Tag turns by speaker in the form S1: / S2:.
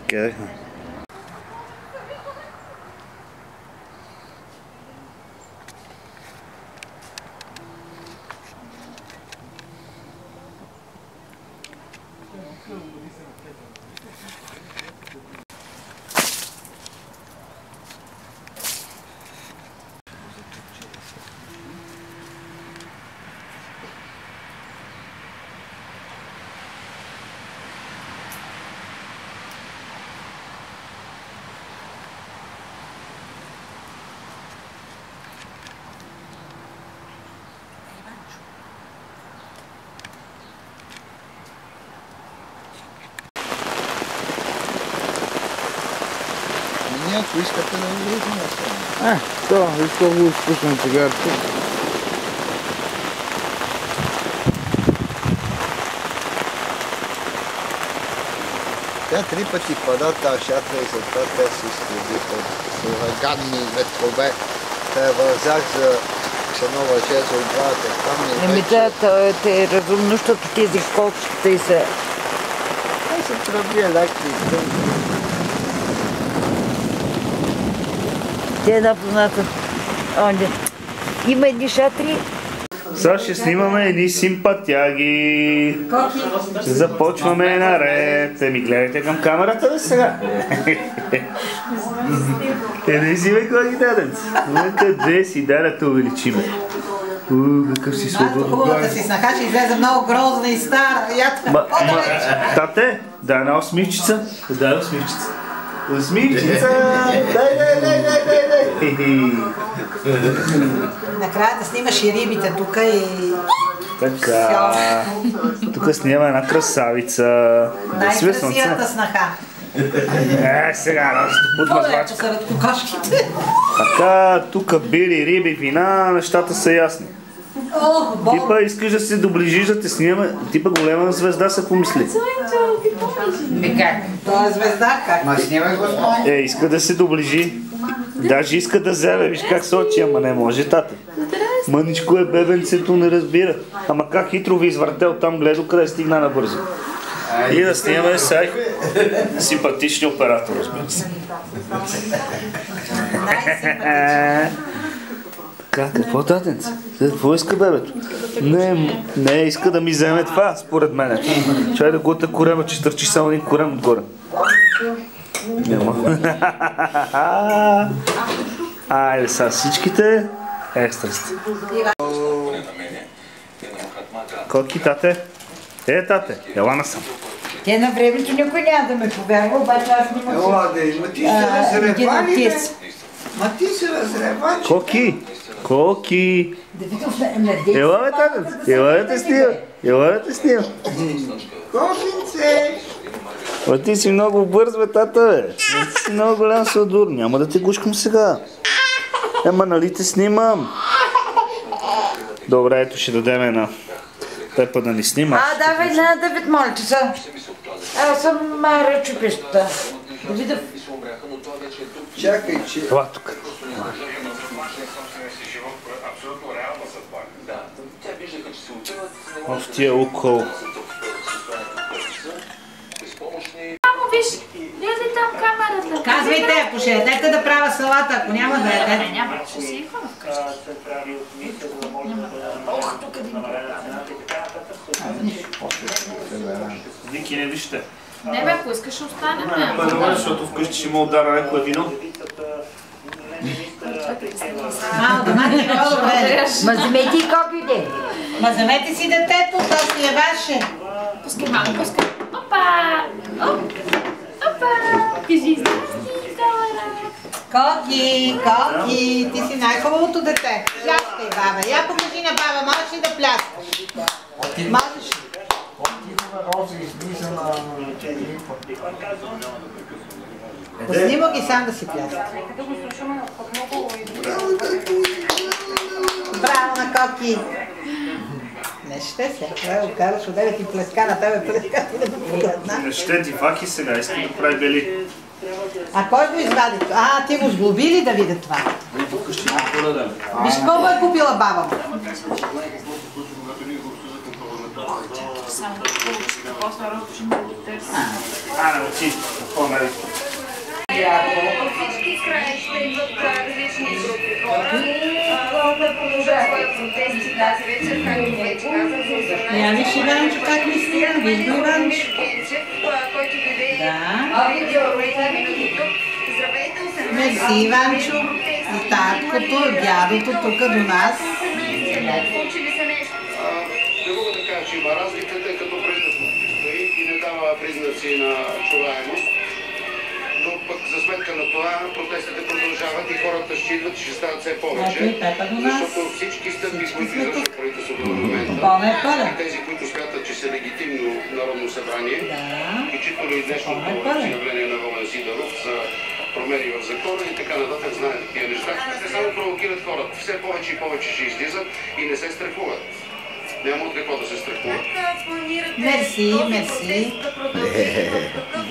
S1: Къде?
S2: Ако искате да го видим.
S1: Да, искам го изпуснем цигарата.
S2: Тя 3 пъти пада тази шатра и затова те се изтреби от ураганни ветрове. Те вързах за едно въже за оградата.
S3: Еми да, те е разумно, защото тези колчета и са...
S2: Те са тръби електрики.
S3: Те една позната. Има едни шатри.
S1: Сега ще снимаме едни симпатяги. Ще започваме наред. Ми гледайте към камерата да сега. Не си бе кой ги даденци. Къде си дадете увеличиме? Какъв си свободно.
S4: Хубавата си снаха ще излезе много грозна и стара.
S1: Тате, дай една усмивчица. Дай усмивчица. Усмивчица! Дай!
S4: Накрая да снимаш и рибите тук и...
S1: Така, тук снима една красавица.
S4: Най-красивата снаха.
S1: Сега, под мазлачка.
S4: Сред кокошките.
S1: Така, тук били, риби, вина, нещата са ясни. Типа искаш да се доближиш да те снимаме, типа голема звезда се помисли.
S4: Как? Това е звезда, как?
S2: Ма снимай го.
S1: Иска да се доближи. Даже иска да вземе, виж как се очи, ама не може, тате. Мъничко е бебенцето, не разбира. Ама как хитро ви извъртел там, гледо къде стигна набързо. И да снимаме сега симпатични оператор, разбира се. Така, какво татенце? Какво иска бебето? Не иска да ми вземе това, според мене. Чай да гота корема, че търчи само един корем отгоре. Няма. Айде сега всичките. Екстра сте. Коки, тате? Тате, ела насам.
S4: Те на времето никой няма да ме повярва, обаче аз не мога.
S2: Ела да ма ти се разревани, бе. Ма ти се разревани.
S1: Коки. Ела бе, татец. Ела да те снимам. Ела да те снимам.
S2: Кокинце.
S1: Ма ти си много бърз, бе, тата, бе. Ти си много голям сладур. Няма да те гушкам сега. Ема, нали те снимам? Добре, ето ще дадем една. Пепа да ни снима.
S4: Давай на Давид, моля ти са. Аз съм Мара Чупищата. Давидов.
S2: Чакай, че...
S1: Това тук. В тия укол.
S5: Мамо, виж, гледай там камерата.
S4: Казвайте, ако ще ядете да правя салата, ако няма да ядете.
S5: Няма, ще си и хора вкъщи. Тук един.
S1: Вики, не вижте.
S5: Не бе, ако искаш, ще останем.
S1: Добре, защото вкъщи ще има удара някое вино.
S4: Дома не е добре.
S3: Ма вземете и копите.
S4: Ма вземете си детето, то си е ваше.
S5: Пускай, мамо, пускай. Опа! Опа! Кажи здрасти, Калара.
S4: Коки, ти си най-хубавото дете. Пляскай, баба. Я помоги на баба, можеш ли да пляскаш? Можеш ли? Поснима ги сам да си пляска. Браво на Коки! Не ще се, трябва да караш отделя ти плеска на тебе, плеска ти да го погледна.
S1: Не ще ти ваки сега, иска да прави бели.
S4: А кой го извади? Ти го сглоби ли да видя това? Виж какво е купила баба му?
S5: после ще ме го търси.
S1: Научи, по-нали.
S6: Всички краища идват различни групи хора да продължат своя протести тази вечер, както вече казах, за 18.
S4: Я виж Иванчо как ми снима, виж го Иванчо.
S6: Който дойде
S4: Да.
S6: минути тук. Здравейте, 18.
S4: Мерси Иванчо и таткото, дядото тук до нас.
S6: Случили се нещо.
S7: Не мога да кажа, че има разлика, тъй като правителството стои и не дава признаци на чуваемост. Но пък за сметка на това протестите продължават и хората считат, че ще стават все повече. Защото всички стъпки, които извършва правителството в момента, и тези, които смятат, че са легитимно Народно събрание, включително и днешното изявление на Волен Сидеров за промени в закона и така нататък, знаят такива неща. Те само провокират хората. Все повече и повече ще излизат и не се страхуват. Няма от какво да се страхуват.
S6: Как планирате
S4: Мерси,
S6: този
S4: мерси.
S6: протест да продължи? В какъв